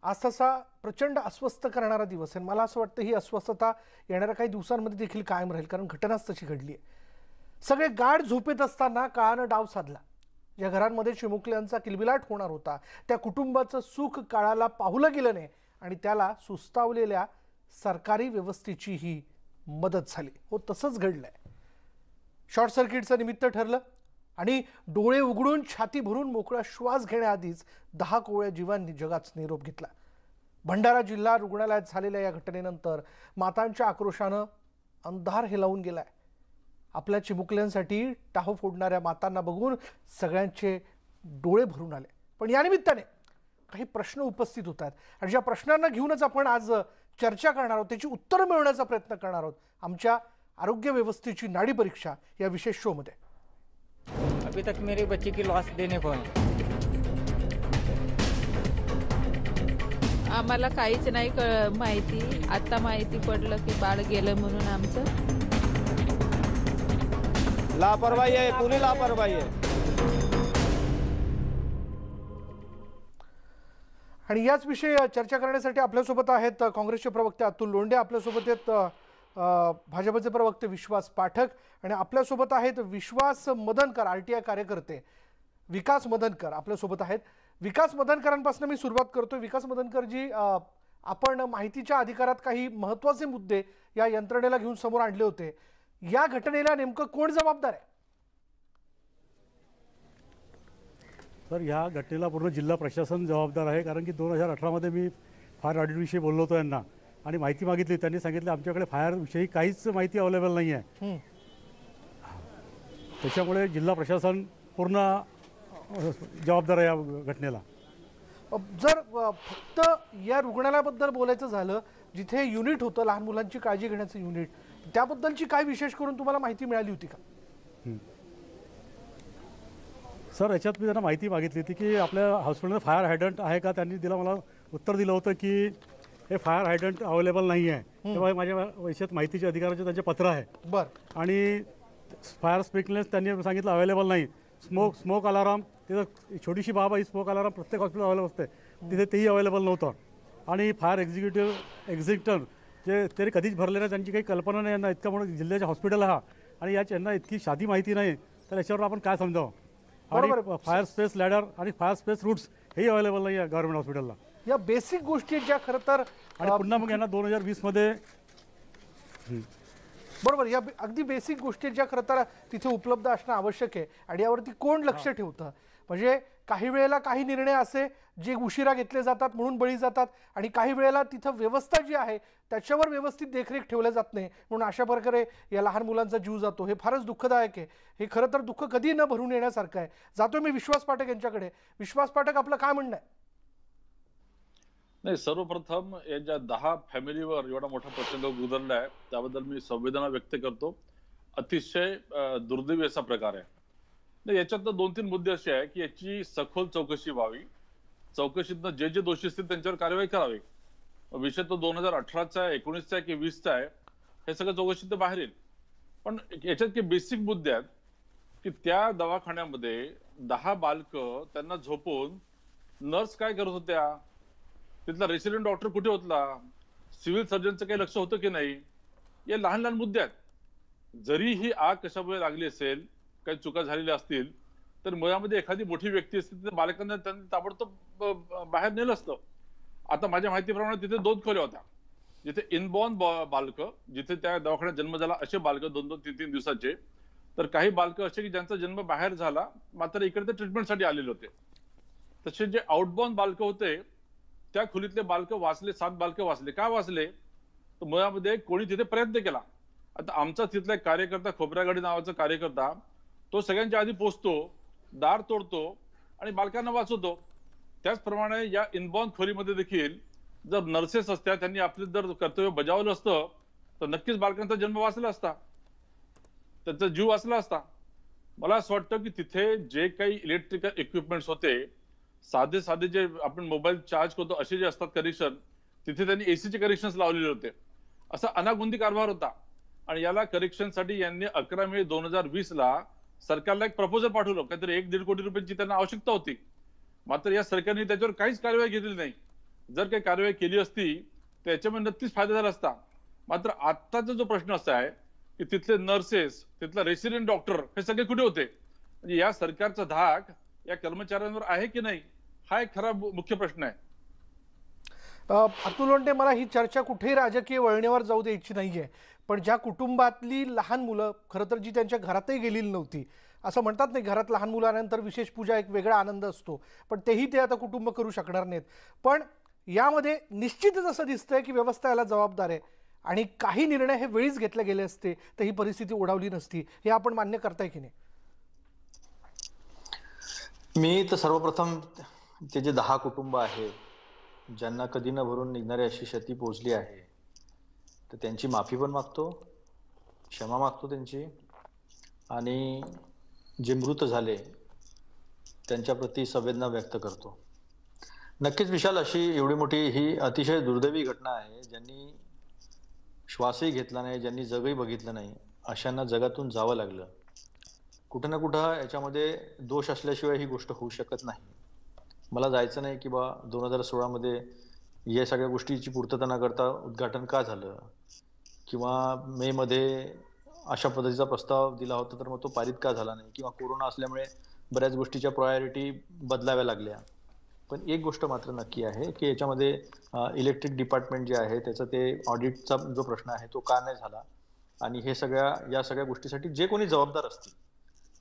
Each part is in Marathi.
आज तसा प्रचंड अस्वस्थ करणारा दिवस आहे। मला असं वाटतं ही अस्वस्थता येणाऱ्या काही दिवसांमध्ये देखील कायम राहील, कारण घटनाच तशी घडली आहे। सगळे गाढ झोपेत असताना काळानं डाव साधला। ज्या घरांमध्ये चिमुकल्यांचा किलबिलाट होणार होता त्या कुटुंबाचं सुख काळाला पाहुलं गेलं नाही आणि त्याला सुस्तावलेल्या सरकारी व्यवस्थेची ही मदत झाली। हो, तसंच घडलंय। शॉर्ट सर्किटचं निमित्त ठरलं आणि डोळे उघडून छाती भरून मोकळा श्वास घेण्याआधीच 10 कोवळ्या जीवांनी जगाचा निरोप घेतला। भंडारा जिल्हा रुग्णालयात झालेल्या या घटनेनंतर मातांच्या आक्रोशानं अंधार हेलावून गेलाय। आपल्या चिमुकल्यांसाठी टाहो फोडणाऱ्या मातांना बघून सगळ्यांचे डोळे भरून आले। पण या निमित्ताने काही प्रश्न उपस्थित होतात आणि ज्या प्रश्नांना घेऊनच आपण आज चर्चा करणार आहोत, त्याची उत्तरं मिळवण्याचा प्रयत्न करणार आहोत आमच्या आरोग्य व्यवस्थेची नाडी परीक्षा या विशेष शो मध्ये। अभी तक मेरे बच्चे की लॉस देने को आम्हाला काहीच नाही माहिती। आता माहिती पडलं की बाळ गेलं म्हणून। आमचं लापरवाही आहे, पूरी लापरवाही आहे। आणि याच विषयी चर्चा करण्यासाठी आपल्यासोबत आहेत काँग्रेसचे प्रवक्ते अतुल लोंढे, आपल्यासोबत आहेत भाजपचे प्रवक्ते विश्वास पाठक आणि आपल्यासोबत आहेत विश्वास मदनकर, आरटीआय कार्यकर्ते विकास मदनकर आपल्यासोबत आहेत। विकास मदनकरांपासून मी सुरुवात करतो। विकास मदनकरजी, आपण माहितीच्या अधिकारात काही महत्त्वाचे मुद्दे या यंत्रणेला घेऊन समोर आणले होते। या घटनेला नेमकं कोण जबाबदार आहे? सर, या घटनेला पूर्ण जिल्हा प्रशासन जबाबदार आहे, कारण की 2018 मध्ये मी फायर ऑडिटविषयी बोललो होतो यांना आणि माहिती मागितली। त्यांनी सांगितलं आमच्याकडे फायरविषयी काहीच माहिती अवेलेबल नाही आहे। त्याच्यामुळे जिल्हा प्रशासन पूर्ण जबाबदार आहे या घटनेला। जर फक्त या रुग्णालयाबद्दल बोलायचं झालं, जिथे युनिट होतं लहान मुलांची काळजी घेण्याचं युनिट, त्याबद्दलची काय विशेष करून तुम्हाला माहिती मिळाली होती का? सर, याच्यात मी त्यांना माहिती मागितली होती की आपल्या हॉस्पिटलमध्ये फायर हायड्रंट आहे का। त्यांनी मला उत्तर दिलं होतं की हे फायर हायड्रंट अवेलेबल नाही आहे। तेव्हा माझ्या याच्यात माहितीचे अधिकाराचे त्यांचे पत्र आहे। बरं। आणि फायर स्प्रिंकलर्स त्यांनी सांगितलं अवेलेबल नाही। स्मोक अलाराम, तिथं छोटीशी बाब आहे, स्मोक अलाराम प्रत्येक हॉस्पिटल अवेलेबल असते, तिथे तेही अवेलेबल नव्हतं। आणि फायर एक्झिक्युटर जे ते कधीच भरले नाही, त्यांची काही कल्पना नाही यांना। इतका मोठा जिल्ह्याच्या हॉस्पिटल हा आणि यांना इतकी साधी माहिती नाही, तर याच्यावर आपण काय समजावं। आणि फायर स्पेस लॅडर आणि फायर स्पेस रूट्स हेही अवेलेबल नाही आहे गव्हर्नमेंट हॉस्पिटलला। या बेसिक गोष्टी ज्या खरं तर, आणि पुन्हा मग यांना 2020 मध्ये बरोबर, या अगदी बेसिक गोष्टी ज्या खरं तर तिथे उपलब्ध असणं आवश्यक आहे आणि यावरती कोण लक्ष ठेवतं? म्हणजे काही वेळेला काही निर्णय असे जे उशिरा घेतले जातात म्हणून बळी जातात आणि काही वेळेला तिथं व्यवस्था जी आहे त्याच्यावर व्यवस्थित देखरेख ठेवल्या जात नाही म्हणून अशा प्रकारे या लहान मुलांचा जीव जातो। हे फारच दुःखदायक आहे। हे खरं तर दुःख कधी न भरून येण्यासारखं आहे। जातो मी विश्वास पाठक यांच्याकडे। विश्वास पाठक, आपलं काय म्हणणं आहे? नाही, सर्वप्रथम या ज्या 10 फॅमिलीवर एवढा मोठा प्रसंग गुजरला आहे त्याबद्दल मी संवेदना व्यक्त करतो। अतिशय दुर्दैवी असा प्रकार आहे। नाही, याच्यात 2-3 मुद्दे असे आहे की याची सखोल चौकशी व्हावी। चौकशीतनं जे दोषी असतील त्यांच्यावर कारवाई करावी। विषय तो 2018चा आहे, 19चा आहे की 20चा आहे, हे सगळं चौकशीत बाहेर येईल। पण याच्यात काही बेसिक मुद्दे आहेत की त्या दवाखान्यामध्ये 10 बालकं त्यांना झोपून नर्स काय करत होत्या, तिथला रेसिडेंट डॉक्टर कुठे होता, सिव्हिल सर्जनचं काही लक्ष होतं की नाही, या लहान लहान मुद्दे आहेत। जरी ही आग कशामुळे लागली असेल, काही चुका झालेल्या असतील, तर मुळामध्ये एखादी मोठी व्यक्ती असते तर बालकांना त्यांनी ताबडतोब बाहेर नेलं असतं। आता माझ्या माहितीप्रमाणे तिथे 2 खोल्या होत्या, जिथे इनबॉर्न बालकं, जिथे त्या दवाखान्यात जन्म झाला असे बालकं 2-2, 3-3 दिवसाचे, तर काही बालकं असे की ज्यांचा जन्म बाहेर झाला मात्र इकडे ते ट्रीटमेंटसाठी आलेले होते। तसे जे आउटबॉर्न बालकं होते त्या खोलीतले बालकं वाचले, 7 बालकं वाचले। का वाचले? तर मुळामध्ये कोणी तिथे प्रयत्न केला। आता आमचा तिथला एक कार्यकर्ता, खोबरागडी नावाचा कार्यकर्ता, तो सगळ्यांच्या आधी पोहोचतो, दार तोडतो आणि बालकांना वाचवतो। त्याचप्रमाणे या इनबॉर्न खोलीमध्ये देखील जर नर्सेस असत्या, त्यांनी आपले जर कर्तव्य बजावलं असतं तर नक्कीच बालकांचा जन्म वाचला असता, त्यांचा जीव वाचला असता। मला असं वाटतं की तिथे जे काही इलेक्ट्रिकल इक्विपमेंट्स होते, साधे साधे जे आपण मोबाईल चार्ज करतो असे जे असतात कनेक्शन, तिथे त्यांनी एसीचे कनेक्शन्स लावलेले होते। असा अनागोंदी कारभार होता आणि याला करेक्शनसाठी यांनी 11 मे 2020 ला सरकारला एक प्रपोजल पाठवलं। काहीतरी 1-1.5 कोटी रुपयांची त्यांना आवश्यकता होती, मात्र या सरकारने त्याच्यावर काहीच कारवाई केलेली नाही। जर काही कारवाई केली असती तर याच्यामध्ये नक्कीच फायदा झाला असता. मात्र आत्ताचा जो प्रश्न असा आहे की तिथले नर्सेस, तिथला रेसिडेंट डॉक्टर हे सगळे कुठे होते? म्हणजे या सरकारचा धाक या कर्मचाऱ्यांवर आहे की नाही, हा एक खरा मुख्य प्रश्न आहे. अतुल लोंढे, मला ही चर्चा कुठेही राजकीय वळणावर जाऊ द्यायची नाहीये, पण ज्या कुटुंबातली लहान मुलं, खरं तर जी त्यांच्या घरातही गेलेली नव्हती, असं म्हणतात नाही, घरात लहान मुलांनंतर विशेष पूजा एक वेगळा आनंद असतो, पण तेही ते आता कुटुंब करू शकणार नाहीत. पण यामध्ये निश्चितच असं दिसतंय की व्यवस्था याला जबाबदार आहे आणि काही निर्णय हे वेळीच घेतले गेले असते तर ही परिस्थिती ओढावली नसती. हे आपण मान्य करताय की नाही? मी तर सर्वप्रथम ते जे 10 कुटुंब आहे ज्यांना कधी न भरून निघणारी अशी क्षती पोहोचली आहे, तर त्यांची माफी पण मागतो, क्षमा मागतो त्यांची, आणि जे मृत झाले त्यांच्याप्रती संवेदना व्यक्त करतो. नक्कीच विशाल, अशी एवढी मोठी ही अतिशय दुर्दैवी घटना आहे. ज्यांनी श्वासही घेतला नाही, ज्यांनी जगही बघितलं नाही, अशांना जगातून जावं लागलं. कुठं ना कुठं याच्यामध्ये दोष असल्याशिवाय ही गोष्ट होऊ शकत नाही. मला जायचं नाही की 2016 मध्ये या सगळ्या गोष्टीची पूर्तता न करता उद्घाटन का झालं, किंवा मे मध्ये अशा पद्धतीचा प्रस्ताव दिला होता तर मग तो पारित का झाला नाही, किंवा कोरोना असल्यामुळे बऱ्याच गोष्टीच्या प्रायोरिटी बदलाव्या लागल्या. पण एक गोष्ट मात्र नक्की आहे की याच्यामध्ये इलेक्ट्रिक डिपार्टमेंट जे आहे त्याचा ते ऑडिटचा जो प्रश्न आहे तो का नाही झाला, आणि हे या सगळ्या गोष्टीसाठी जे कोणी जबाबदार असतील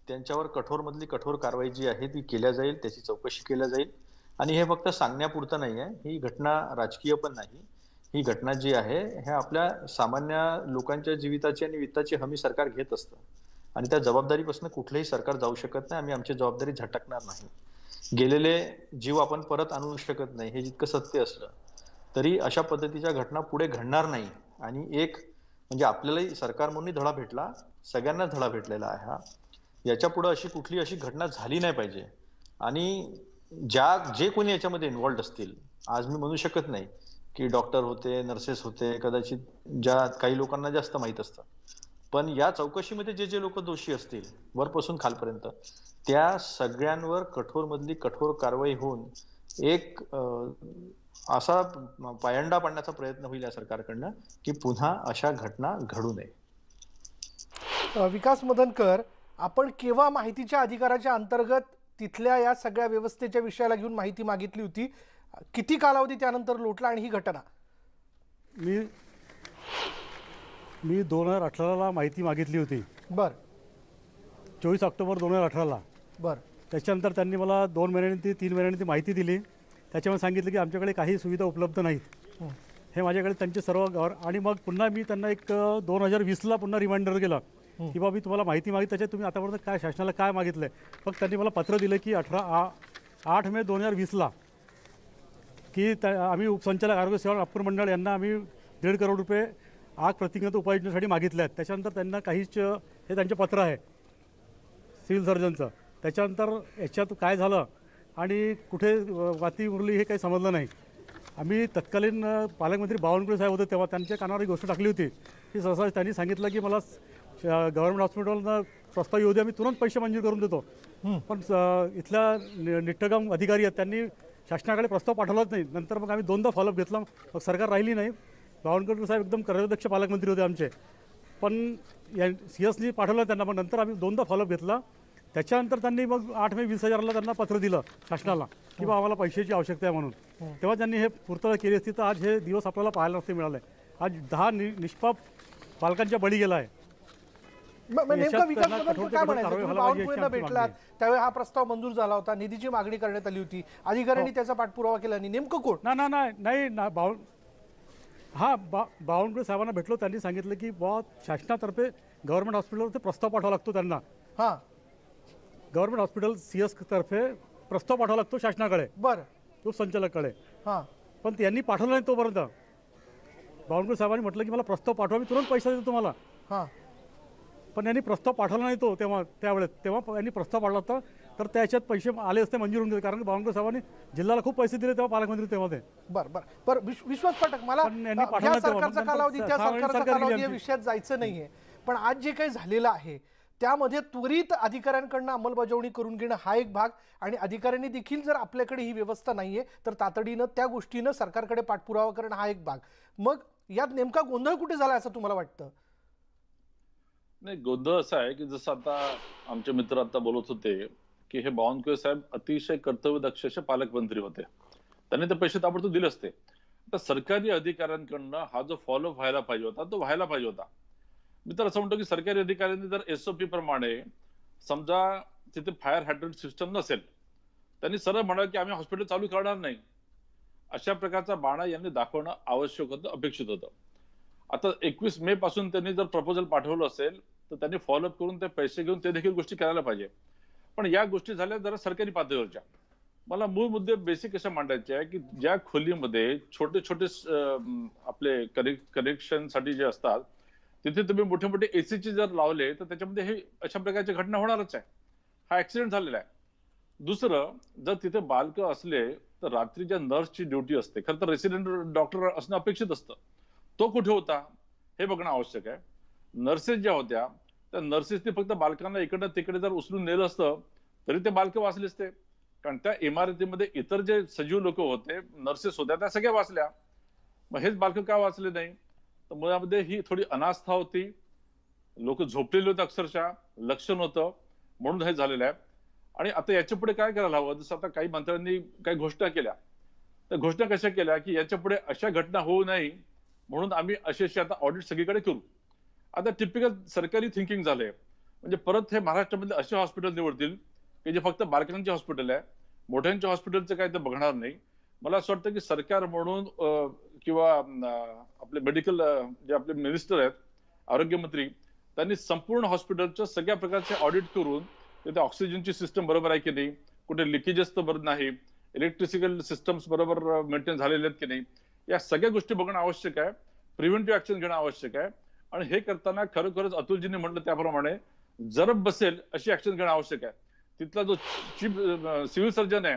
त्यांच्यावर कठोरमधली कठोर कारवाई जी आहे ती केल्या जाईल, त्याची चौकशी केल्या जाईल. आणि हे फक्त सांगण्यापुरतं नाही आहे, ही घटना राजकीय पण नाही. ही घटना जी आहे हे आपल्या सामान्य लोकांच्या जीविताची आणि वित्ताची हमी सरकार घेत असतं, आणि त्या जबाबदारीपासून कुठलंही सरकार जाऊ शकत नाही. आम्ही आमची जबाबदारी झटकणार नाही. गेलेले जीव आपण परत आणू शकत नाही, हे जितकं सत्य असलं तरी अशा पद्धतीच्या घटना पुढे घडणार नाही. आणि एक म्हणजे आपल्यालाही सरकार म्हणून धडा भेटला, सगळ्यांना धडा भेटलेला आहे हा. याच्या पुढे कुठली अशी घटना झाली नाही पाहिजे. आणि जे कोणी याच्यामध्ये इन्व्हॉल्ड असतील, आज मी म्हणू शकत नाही की डॉक्टर होते, नर्सेस होते, कदाचित ज्या काही लोकांना जास्त माहित असतं, पण या चौकशीमध्ये जे लोक दोषी असतील वरपासून खालपर्यंत, त्या सगळ्यांवर कठोर मधली कठोर कारवाई होऊन एक असा पायंडा पाडण्याचा प्रयत्न होईल या सरकारकडनं की पुन्हा अशा घटना घडू नये. विकास मदनकर, आपण केव्हा माहितीच्या अधिकाराच्या अंतर्गत तिथल्या या सगळ्या व्यवस्थेच्या विषयाला घेऊन माहिती मागितली होती? किती कालावधी त्यानंतर लोटला आणि ही घटना? मी 2018ला माहिती मागितली होती. बर. 24 ऑक्टोबर 2018ला. बर. त्याच्यानंतर त्यांनी मला 2 महिन्यांनी 3 महिन्यांनी माहिती दिली. त्याच्यामध्ये सांगितलं की आमच्याकडे काही सुविधा उपलब्ध नाहीत. हे माझ्याकडे त्यांचे सर्व आणि मग पुन्हा मी त्यांना एक 2020ला पुन्हा रिमाइंडर केलं की बाबा मी तुम्हाला माहिती मागितली, त्याच्यात तुम्ही आतापर्यंत काय शासनाला काय मागितलंय. मग त्यांनी मला पत्र दिलं की 8 मे 2020ला की आम्ही उपसंचालक आरोग्य सेवा नागपूर मंडळ यांना आम्ही 1.5 करोड रुपये आग प्रतिबंधक उपाययोजनेसाठी मागितले आहेत. त्याच्यानंतर त्यांना काहीच हे त्यांचे पत्र आहे सिव्हिल सर्जनचं. त्याच्यानंतर याच्यात काय झालं आणि कुठे वाती उरली हे काही समजलं नाही. आम्ही तत्कालीन पालकमंत्री बावनकुळे साहेब होते तेव्हा त्यांच्या कानावर ही गोष्ट टाकली होती की सहसा त्यांनी सांगितलं की मला गव्हर्नमेंट हॉस्पिटलनं प्रस्ताव येऊ द्या, मी तुरंत पैसे मंजूर करून देतो. पण इथल्या निष्ठगाम अधिकारी आहेत त्यांनी शासनाकडे प्रस्ताव पाठवलाच नाही. नंतर मग आम्ही 2दा फॉलोअप घेतला, मग सरकार राहिली नाही. बावनकुळे साहेब एकदम कार्याध्यक्ष पालकमंत्री होते आमचे, पण CS पाठवलं त्यांना. मग नंतर आम्ही 2दा फॉलोअप घेतला. त्याच्यानंतर त्यांनी मग 8 मे 20,000ला त्यांना पत्र दिलं शासनाला की बा आम्हाला पैशाची आवश्यकता आहे म्हणून. तेव्हा त्यांनी हे पूर्तता केली असती तर आज हे दिवस आपल्याला पाहायला नसते मिळाले. आज 10 निष्पाप पालकांच्या बळी गेला आहे. नेमका विकास मदनकर काय म्हणायचं? तुम्ही बावनकुळेंना भेटलात त्यावेळी हा प्रस्ताव मंजूर झाला होता, निधीची मागणी करण्यात आली होती, अधिकाऱ्यांनी त्याचा पाठपुरावा केला नाही, नेमकं कोण? नाही बावनकुळे साहेबांना भेटलो, त्यांनी सांगितलं की बा शासनातर्फे गव्हर्नमेंट हॉस्पिटलवर ते प्रस्ताव पाठवावा लागतो त्यांना. गव्हर्नमेंट हॉस्पिटल CS तर्फे प्रस्ताव पाठवावा लागतो शासनाकडे, बरं, उपसंचालकाकडे. पण त्यांनी पाठवलं नाही तोपर्यंत. बावनकुळे साहेबांनी म्हटलं की मला प्रस्ताव पाठवा, मी तुरंत पैसा देतो तुम्हाला. पण यांनी प्रस्ताव पाठवला नाही तो तेव्हा यांनी प्रस्ताव पाठवला होता तर त्याच्यात पैसे आले असते मंजूर होऊन गेले, कारण बावनकुळे साहेबांनी जिल्ह्याला खूप पैसे दिले तेव्हा पालकमंत्री तेव्हा ते. बरं विश्वास पाठक, मला या सरकारचा कालावधी त्या सरकारचा कालावधी या विषयात जायचं नाहीये, पण आज जे काही झालेलं आहे त्यामध्ये त्वरित अधिकाऱ्यांकडनं अंमलबजावणी करून घेणं हा एक भाग, आणि अधिकाऱ्यांनी देखील जर आपल्याकडे ही व्यवस्था नाहीये तर तातडीनं त्या गोष्टीनं सरकारकडे पाठपुरावा करणं हा एक भाग. मग यात नेमका गोंधळ कुठे झाला असं तुम्हाला वाटतं? नाही, गोंधळ असा आहे की जसं आता आमचे मित्र आता बोलत होते की हे बावनकुळे साहेब अतिशय कर्तव्यदक्ष असे पालकमंत्री होते, त्यांनी ते पैसे ताबडतोब दिले असते. आता सरकारी अधिकाऱ्यांकडनं हा जो फॉलो व्हायला पाहिजे होता तो व्हायला पाहिजे होता. मी तर असं म्हणतो की सरकारी अधिकाऱ्यांनी जर SOP प्रमाणे समजा तिथे फायर हायड्रंट सिस्टम नसेल, त्यांनी सरळ म्हणाल की आम्ही हॉस्पिटल चालू करणार नाही, अशा प्रकारचा बाणा यांनी दाखवणं आवश्यक होतं, अपेक्षित होतं. आता 21 मे पासून त्यांनी जर प्रपोजल पाठवलं असेल तर त्यांनी फॉलोअप करून ते पैसे घेऊन ते देखील गोष्टी करायला पाहिजे. पण या गोष्टी झाल्या जरा सरकारी पातळीवरच्या. मला मूळ मुद्दे बेसिक असे मांडायचे आहे की ज्या खोलीमध्ये छोटे छोटे आपले कनेक्शन साठी जे असतात तिथे तुम्ही मोठे मोठे AC जर लावले तर त्याच्यामध्ये हे अशा प्रकारच्या घटना होणारच आहे. हा ऍक्सिडेंट झालेला आहे. दुसरं, जर तिथे बालकं असले तर रात्री ज्या नर्सची ड्युटी असते, खरं तर रेसिडेंट डॉक्टर असणं अपेक्षित असतं, तो कुठे होता हे बघणं आवश्यक आहे. नर्सेस ज्या होत्या त्या नर्सेसनी फक्त बालकांना इकडे तिकडे जर उचलून नेलं असतं तरी ते बालकं वाचले असते, कारण त्या इमारतीमध्ये इतर जे सजीव लोक होते, नर्सेस होत्या, त्या सगळ्या वाचल्या. मग हेच बालकं का वाचले नाही? तर मुळामध्ये ही थोडी अनास्था होती, लोक झोपलेले होते, अक्षरशः लक्ष नव्हतं, म्हणून हे झालेलं आहे. आणि आता याच्या पुढे काय करायला हवं? जसं आता काही मंत्र्यांनी काही घोषणा केल्या, त्या घोषणा कशा केल्या की याच्या पुढे अशा घटना होऊ नये म्हणून आम्ही अशी आता ऑडिट सगळीकडे करू. आता टिपिकल सरकारी थिंकिंग झालंय. म्हणजे परत हे महाराष्ट्रामधले असे हॉस्पिटल निवडतील की जे फक्त बालकांचे हॉस्पिटल आहे, मोठ्यांच्या हॉस्पिटलचं काय ते बघणार नाही. मला असं वाटतं की सरकार म्हणून किंवा आपले मेडिकल जे आपले मिनिस्टर आहेत, आरोग्यमंत्री, त्यांनी संपूर्ण हॉस्पिटलच्या सगळ्या प्रकारचे ऑडिट करून तिथे ऑक्सिजनची सिस्टम बरोबर आहे की नाही, कुठे लिकेजेस तर बरोबर नाही, इलेक्ट्रिसिकल सिस्टम्स बरोबर मेंटेन झालेले आहेत की नाही, या सगळ्या गोष्टी बघणं आवश्यक आहे. प्रिव्हेंटिव्ह ऍक्शन घेणं आवश्यक आहे. आणि हे करताना खरोखरच अतुलजींनी म्हटलं त्याप्रमाणे जरब बसेल अशी ऍक्शन घेणं आवश्यक आहे. तिथला जो चीफ सिव्हिल सर्जन आहे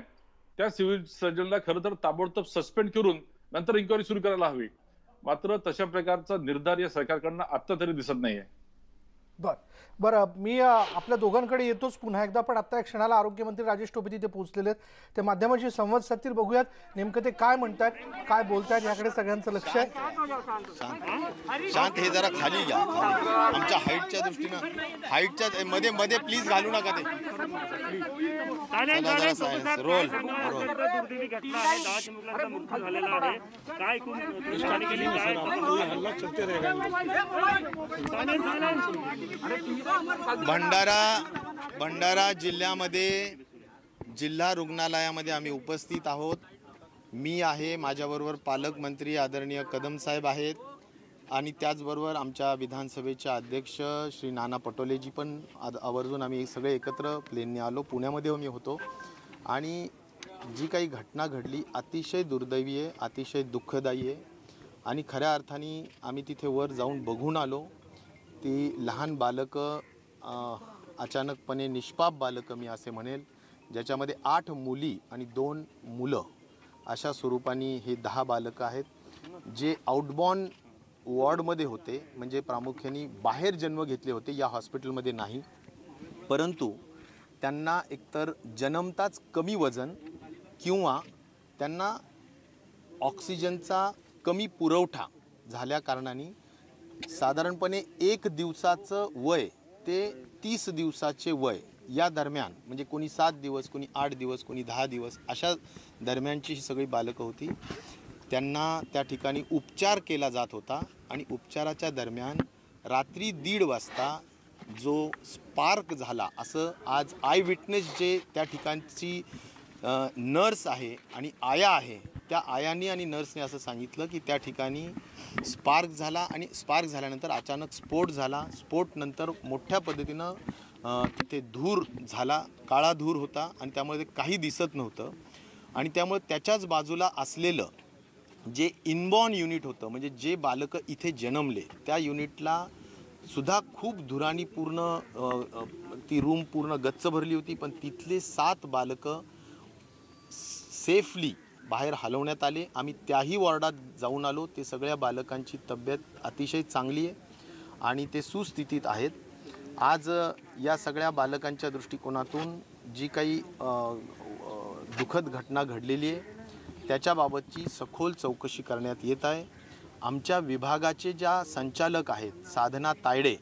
त्या सिव्हिल सर्जनला खरं तर ताबडतोब सस्पेंड करून नंतर इन्क्वायरी सुरू करायला हवी. मात्र तशा प्रकारचा निर्धार या सरकारकडनं आता तरी दिसत नाहीये. बरं, मी आपल्या दोघांकडे येतोच पुन्हा एकदा, पण आता या क्षणाला आरोग्यमंत्री राजेश टोपे तिथे पोहोचलेले आहेत. ते माध्यमांशी संवाद साधतील. बघूयात नेमकं ते काय म्हणतात, काय बोलतात, याकडे सगळ्यांचं लक्ष आहे. शांत, हे जरा खाली घ्या, आमच्या हाईटच्या दृष्टीनं, हाईटच्या मध्ये मध्ये प्लीज घालू नका ते. रोल भंडारा जिल्ह्यामध्ये जिल्हा रुग्णालयामध्ये आम्ही उपस्थित आहोत. मी आहे, माझ्याबरोबर पालकमंत्री आदरणीय कदम साहेब आहेत, आणि त्याचबरोबर आमच्या विधानसभेचे अध्यक्ष श्री नाना पटोलेजी पण आवर्जून आम्ही सगळे एकत्र प्लेनने आलो. पुण्यामध्ये मी होतो, आणि जी काही घटना घडली अतिशय दुर्दैवी आहे, अतिशय दुःखदायी आहे. आणि खऱ्या अर्थाने आम्ही तिथे वर जाऊन बघून आलो. ती लहान बालकं, अचानकपणे निष्पाप बालकं मी असे म्हणेल, ज्याच्यामध्ये 8 मुली आणि 2 मुलं अशा स्वरूपाने हे 10 बालकं आहेत, जे आउटबॉर्न वॉर्डमध्ये होते, म्हणजे प्रामुख्याने बाहेर जन्म घेतले होते, या हॉस्पिटलमध्ये नाही. परंतु त्यांना एकतर जन्मताच कमी वजन किंवा त्यांना ऑक्सिजनचा कमी पुरवठा झाल्या कारणाने साधारणपणे 1 दिवसाचं वय ते 30 दिवसाचे वय या दरम्यान, म्हणजे कोणी 7 दिवस, कोणी 8 दिवस, कोणी 10 दिवस अशा दरम्यानची ही सगळी बालकं होती. त्यांना त्या ठिकाणी उपचार केला जात होता, आणि उपचाराच्या दरम्यान रात्री 1:30 वाजता जो स्पार्क झाला असं आज आय विटनेस जे त्या ठिकाणची नर्स आहे आणि आया आहे, त्या आयाने आणि नर्सने असं सांगितलं की त्या ठिकाणी स्पार्क झाला, आणि स्पार्क झाल्यानंतर अचानक स्फोट झाला. स्फोट नंतर मोठ्या पद्धतीनं तिथे धूर झाला, काळा धूर होता, आणि त्यामुळे काही दिसत नव्हतं. आणि त्यामुळे त्याच्याच बाजूला असलेलं जे इनबॉर्न युनिट होतं, म्हणजे जे बालकं इथे जन्मले, त्या युनिटला सुद्धा खूप धुरानी पूर्ण ती रूम पूर्ण गच्च भरली होती. पण तिथले 7 बालकं सेफली बाहेर हलवण्यात आले. आम्ही त्याही वॉर्डात जाऊन आलो. ते सगळ्या बालकांची तब्येत अतिशय चांगली आहे आणि ते सुस्थितीत आहेत. आज या सगळ्या बालकांच्या दृष्टिकोनातून जी काही दुःखद घटना घडलेली आहे त्याच्याबाबतची सखोल चौकशी करण्यात येत आहे. आमच्या विभागाचे ज्या संचालक आहेत साधना तायडे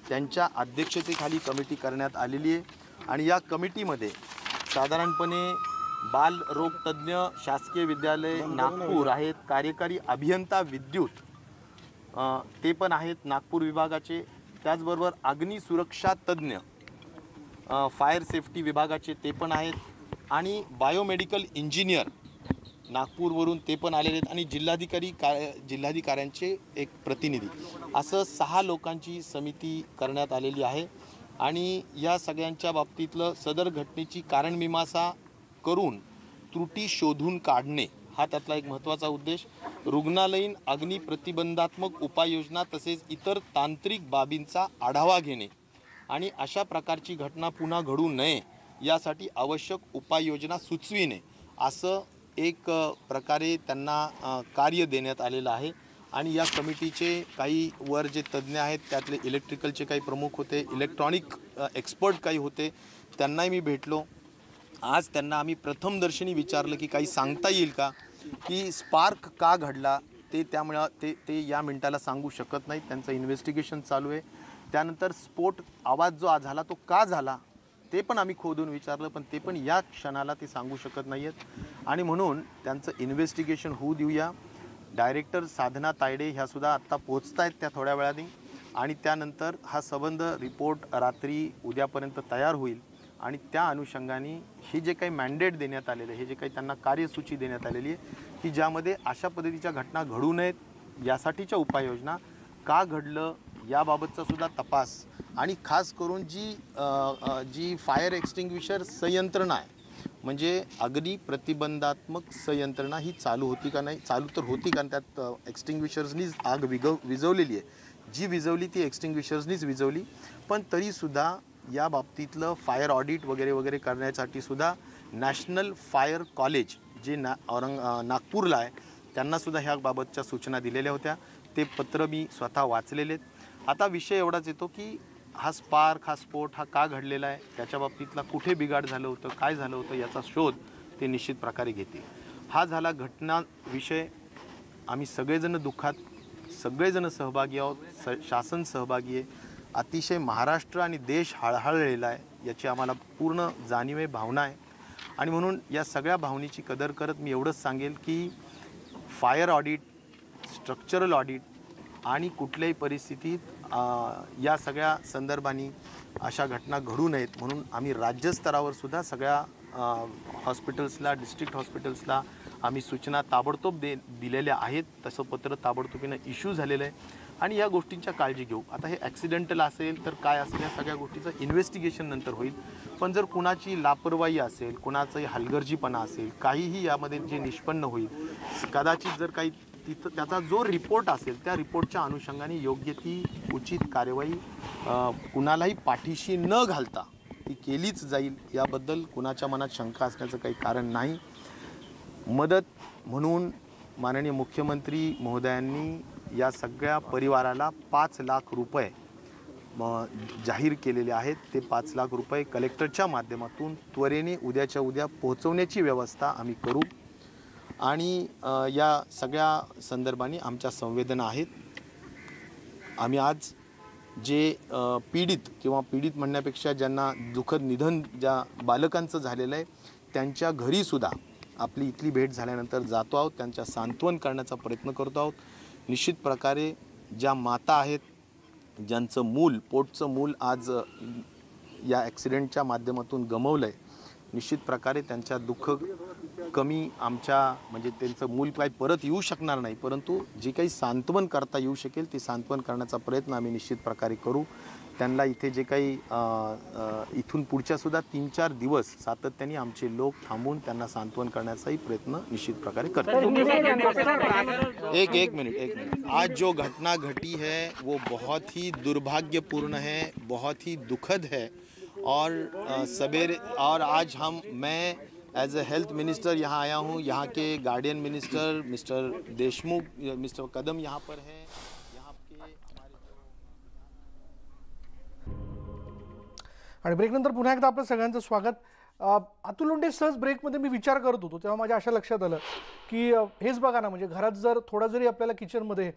त्यांच्या अध्यक्षतेखाली कमिटी करण्यात आलेली आहे आणि या कमिटीमध्ये साधारणपणे बालरोगतज्ञ शासकीय विद्यालय नागपूर आहेत, कार्यकारी अभियंता विद्युत ते पण आहेत नागपूर विभागाचे, त्याचबरोबर अग्निसुरक्षा तज्ज्ञ फायर सेफ्टी विभागाचे ते पण आहेत आणि बायोमेडिकल इंजिनियर नागपूरवरून ते पण आलेले आहेत आणि जिल्हाधिकाऱ्यांचे एक प्रतिनिधी, असं 6 लोकांची समिती करण्यात आलेली आहे. आणि या सगळ्यांच्या बाबतीतलं सदर घटनेची कारणमीमांसा करून त्रुटी शोधून काढणे हा त्यातला एक महत्त्वाचा उद्देश. रुग्णालयीन अग्नी प्रतिबंधात्मक उपाययोजना तसेच इतर तांत्रिक बाबींचा आढावा घेणे आणि अशा प्रकारची घटना पुन्हा घडू नये यासाठी आवश्यक उपाययोजना सुचविणे असं एक प्रकारे त्यांना कार्य देण्यात आलेलं आहे. आणि या कमिटीचे काही वर जे तज्ज्ञ आहेत त्यातले इलेक्ट्रिकलचे काही प्रमुख होते, इलेक्ट्रॉनिक एक्सपर्ट काही होते, त्यांनाही मी भेटलो. आज त्यांना आम्ही प्रथमदर्शनी विचारलं की काही सांगता येईल का की स्पार्क का घडला. त्यामुळे ते या मिनिटाला सांगू शकत नाहीत, त्यांचं इन्व्हेस्टिगेशन चालू आहे. त्यानंतर स्फोट आवाज जो झाला तो का झाला ते पण आम्ही खोदून विचारलं, पण ते पण या क्षणाला ते सांगू शकत नाही आहेत. आणि म्हणून त्यांचं इन्व्हेस्टिगेशन होऊ देऊया. डायरेक्टर साधना तायडे ह्यासुद्धा आत्ता पोहोचत आहेत त्या थोड्या वेळाने आणि त्यानंतर हा संबंध रिपोर्ट रात्री उद्यापर्यंत तयार होईल आणि त्या अनुषंगाने हे जे काही मॅन्डेट देण्यात आलेलं आहे, हे जे काही त्यांना कार्यसूची देण्यात आलेली आहे की ज्यामध्ये अशा पद्धतीच्या घटना घडू नयेत यासाठीच्या उपाययोजना, का घडलं याबाबतचा सुद्धा तपास आणि खास करून जी फायर एक्सटिंग्विशर संयंत्रणा आहे म्हणजे अग्नी प्रतिबंधात्मक संयंत्रणा ही चालू होती का नाही, चालू तर होती कारण त्यात एक्सटिंग्विशर्सनीच आग विझवलेली आहे, जी विझवली ती एक्सटिंग्विशर्सनीच विझवली, पण तरीसुद्धा या बाबतीतलं फायर ऑडिट वगैरे वगैरे करण्यासाठी सुद्धा नॅशनल फायर कॉलेज जे नागपूरला आहे त्यांनासुद्धा ह्या बाबतच्या सूचना दिलेल्या होत्या. ते पत्र मी स्वतः वाचलेले आहेत. आता विषय एवढाच येतो की हा स्फोट हा का घडलेला आहे, त्याच्या बाबतीतला कुठे बिघाड झालं होतं, काय झालं होतं याचा शोध ते निश्चित प्रकारे घेतील. हा झाला घटना विषय. आम्ही सगळेजण दुःखात सगळेजण सहभागी आहोत, शासन सहभागी आहे. अतिशय महाराष्ट्र आणि देश हळहळलेला आहे याची आम्हाला पूर्ण जाणीव आहे, भावना आहे. आणि म्हणून या सगळ्या भावनेची कदर करत मी एवढंच सांगेल की फायर ऑडिट, स्ट्रक्चरल ऑडिट आणि कुठल्याही परिस्थितीत या सगळ्या संदर्भाने अशा घटना घडू नयेत म्हणून आम्ही राज्यस्तरावर सुद्धा सगळ्या हॉस्पिटल्सला, डिस्ट्रिक्ट हॉस्पिटल्सला आम्ही सूचना ताबडतोब दिलेल्या आहेत. तसं पत्र ताबडतोबीनं इश्यू झालेलं आहे आणि या गोष्टींच्या काळजी घेऊ. आता हे ॲक्सिडेंटल असेल तर काय असेल या सगळ्या गोष्टीचं इन्व्हेस्टिगेशन नंतर होईल, पण जर कुणाची लापरवाही असेल, कुणाचाही हलगर्जीपणा असेल, काहीही यामध्ये जे निष्पन्न होईल, कदाचित जर काही तिथं त्याचा जो रिपोर्ट असेल त्या रिपोर्टच्या अनुषंगाने योग्य ती उचित कार्यवाही कुणालाही पाठीशी न घालता ती केलीच जाईल, याबद्दल कुणाच्या मनात शंका असण्याचं काही कारण नाही. मदत म्हणून माननीय मुख्यमंत्री महोदयांनी या सगळ्या परिवाराला 5 लाख रुपये जाहीर केलेले आहेत. ते 5 लाख रुपये कलेक्टरच्या माध्यमातून त्वरेने उद्याच्या उद्या पोहोचवण्याची व्यवस्था आम्ही करू आणि या सगळ्या संदर्भाने आमच्या संवेदना आहेत. आम्ही आज जे पीडित म्हणण्यापेक्षा ज्यांना दुःखद निधन ज्या बालकांचं झालेलं आहे त्यांच्या घरीसुद्धा आपली इथली भेट झाल्यानंतर जातो आहोत, त्यांच्या सांत्वन करण्याचा प्रयत्न करतो आहोत. निश्चित प्रकारे ज्या माता आहेत ज्यांचं पोटचं मूल आज या ॲक्सिडेंटच्या माध्यमातून गमावलं आहे, निश्चित प्रकारे त्यांच्या दुःख कमी म्हणजे त्यांचं मूल काही परत येऊ शकणार नाही, परंतु जे काही सांत्वन करता येऊ शकेल ते सांत्वन करण्याचा प्रयत्न आम्ही निश्चित प्रकारे करू. त्यांना इथे जे काही इथून पुढच्यासुद्धा 3-4 दिवस सातत्याने आमचे लोक थांबून त्यांना सांत्वन करण्याचाही प्रयत्न निश्चित प्रकारे करतात. एक मिनट. आज जो घटना घटी है वो बहुत ही दुर्भाग्यपूर्ण है, बहुत ही दुखद है और आज मैं एज ए हेल्थ मिनिस्टर यहाँ आया हूँ. यहाँ के guardian minister mister Deshmukh, mister Kadam यहाँ पर है. यहाँ के हमारे आणि ब्रेकनंतर पुन्हा एकदा आपलं सगळ्यांचं स्वागत. अतुल लोंढे, सहज ब्रेकमध्ये मी विचार करत होतो तेव्हा माझ्या अशा लक्षात आलं की हेच बघा ना, म्हणजे घरात जर थोडा जरी आपल्याला किचनमध्ये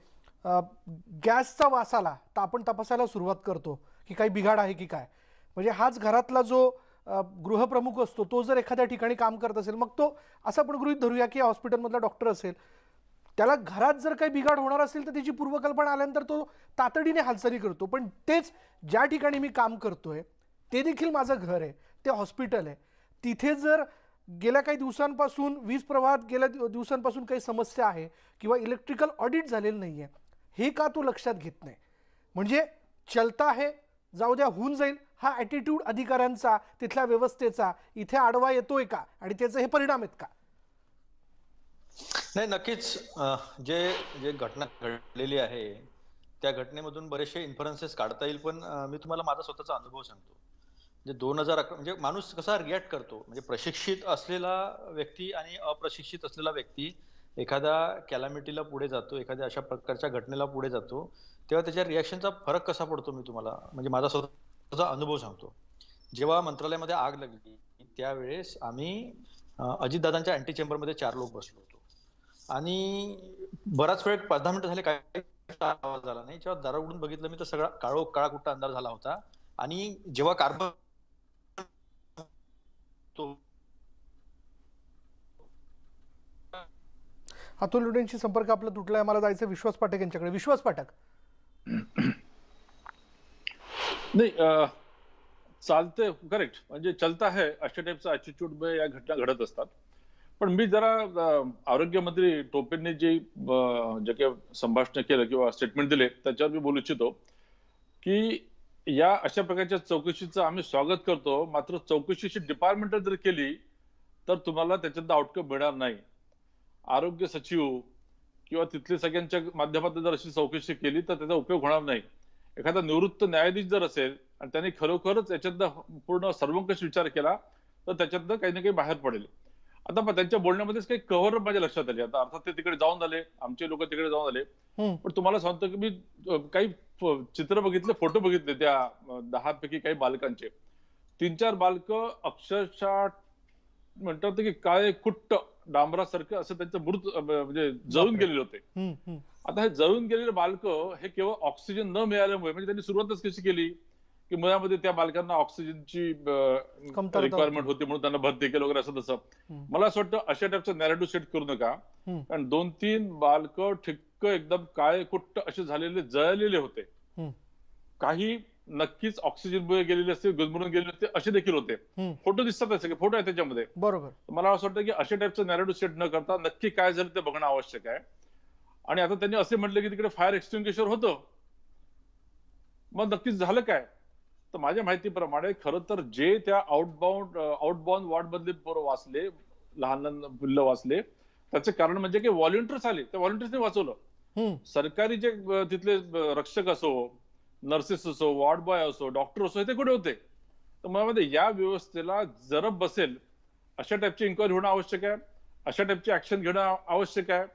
गॅसचा वास आला तर आपण तपासायला सुरुवात करतो की काही बिघाड आहे की काय. म्हणजे हाच घरातला जो गृहप्रमुख असतो तो जर एखाद्या ठिकाणी काम करत असेल, मग तो असं आपण गृहीत धरूया की हॉस्पिटलमधला डॉक्टर असेल, त्याला घरात जर काही बिघाड होणार असेल तर त्याची पूर्वकल्पना आल्यानंतर तो तातडीने हालचाली करतो. पण तेच ज्या ठिकाणी मी काम करतोय ते देखील माझं घर आहे, ते हॉस्पिटल आहे, तिथे जर गेल्या काही दिवसांपासून वीज प्रवाहात गेल्या दिवसांपासून काही समस्या आहे किंवा इलेक्ट्रिकल ऑडिट झालेलं नाही आहे, हे का तो लक्षात घेत नाही? म्हणजे चलता आहे, जाऊ द्या, होऊन जाईल, हा ॲटिट्यूड अधिकाऱ्यांचा, तिथल्या व्यवस्थेचा इथे आडवा येतोय का आणि त्याचे हे परिणाम आहेत का? नाही, नक्कीच जे जे घटना घडलेली आहे त्या घटनेमधून बरेचसे इन्फरन्सेस काढता येईल. पण मी तुम्हाला माझा स्वतःचा अनुभव सांगतो. म्हणजे 2011 म्हणजे माणूस कसा रिॲक्ट करतो, म्हणजे प्रशिक्षित असलेला व्यक्ती आणि अप्रशिक्षित असलेला व्यक्ती एखाद्या कॅलॅमिटीला पुढे जातो, एखाद्या अशा प्रकारच्या घटनेला पुढे जातो, तेव्हा त्याच्या रिॲक्शनचा फरक कसा पडतो मी तुम्हाला म्हणजे माझा स्वतःचा अनुभव सांगतो. जेव्हा मंत्रालयामध्ये आग लागली त्यावेळेस आम्ही अजितदादांच्या अँटी चेंबरमध्ये 4 लोक बसलो होतो आणि बराच वेळ 5-10 मिनिटं झाले, काही आवाज झाला नाही. जेव्हा दार उघडून बघितलं मी तर सगळा काळाकुट्टा अंधार झाला होता. आणि जेव्हा कार्बन अतुल लोंढेंशी संपर्क आपला तुटलाय. मला जायचं विश्वास पाठक यांच्याकडे. विश्वास पाठक. नाही, चालते, करेक्ट, म्हणजे चलता है अशा टाईपचा ॲटिट्यूड मध्ये या घटना घडत असतात. पण मी जरा आरोग्यमंत्री टोपेंनी जे काही संभाषण केलं किंवा स्टेटमेंट दिले त्याच्यावर मी बोलू इच्छितो की या अशा प्रकारच्या चौकशीचं आम्ही स्वागत करतो, मात्र चौकशीची डिपार्टमेंट जर केली तर तुम्हाला त्याच्यात आउटकम मिळणार नाही. आरोग्य सचिव किंवा तिथले सगळ्यांच्या माध्यमातून जर अशी चौकशी केली तर त्याचा उपयोग होणार नाही. एखादा निवृत्त न्यायाधीश जर असेल आणि त्यांनी खरोखरच याच्यात पूर्ण सर्वंकष विचार केला तर त्याच्यातनं काही ना काही बाहेर पडेल. आता त्यांच्या बोलण्यामध्येच काही कव्हर माझ्या लक्षात आली. आता अर्थात ते तिकडे जाऊन आले, आमचे लोक तिकडे जाऊन आले, पण तुम्हाला सांगतो की मी काही चित्र बघितले, फोटो बघितले त्या 10 पैकी काही बालकांचे. 3-4 बालकं अक्षरशः म्हणतात की काय कुट्ट डांबरासारखं असं त्यांचं मृत म्हणजे जळून गेलेले होते. आता हे जळून गेलेले बालक हे केवळ ऑक्सिजन न मिळाल्यामुळे, म्हणजे त्यांनी सुरुवातच कशी केली की मुळामध्ये त्या बालकांना ऑक्सिजनची रिक्वायरमेंट होती म्हणून त्यांना भरती केलं वगैरे असं तसं. मला असं वाटतं अशा टाईपचं नॅरेटिव्ह सेट करू नका. कारण 2-3 बालक ठिक्क एकदम काळे कुट्ट असे झालेले, जळलेले होते. काही नक्कीच ऑक्सिजनमुळे गेलेले असते, गुदमरून गेलेले असते, असे देखील होते. फोटो दिसतात, सगळे फोटो आहे त्याच्यामध्ये. बरोबर. मला असं वाटतं की अशा टाईपचं नॅरेटिव्ह सेट न करता नक्की काय झालं ते बघणं आवश्यक आहे. आणि आता त्यांनी असे म्हटलं की तिकडे फायर एक्सटिंग्विशर होतं, मग नक्कीच झालं काय? तर माझ्या माहितीप्रमाणे खरं तर जे त्या आउटबाउंड वॉर्ड मधले पोरं वाचले, लहान लहान मुलं वाचले, त्याचं कारण म्हणजे की व्हॉलंटियर्स आले, त्या व्हॉलंटियर्सने वाचवलं. सरकारी जे तिथले रक्षक असो, नर्सेस असो, वॉर्ड बॉय असो, डॉक्टर असो, ते कुठे होते? तर मला या व्यवस्थेला जरब बसेल अशा टाईपची इन्क्वायरी होणं आवश्यक आहे, अशा टाईपची ऍक्शन घेणं आवश्यक आहे.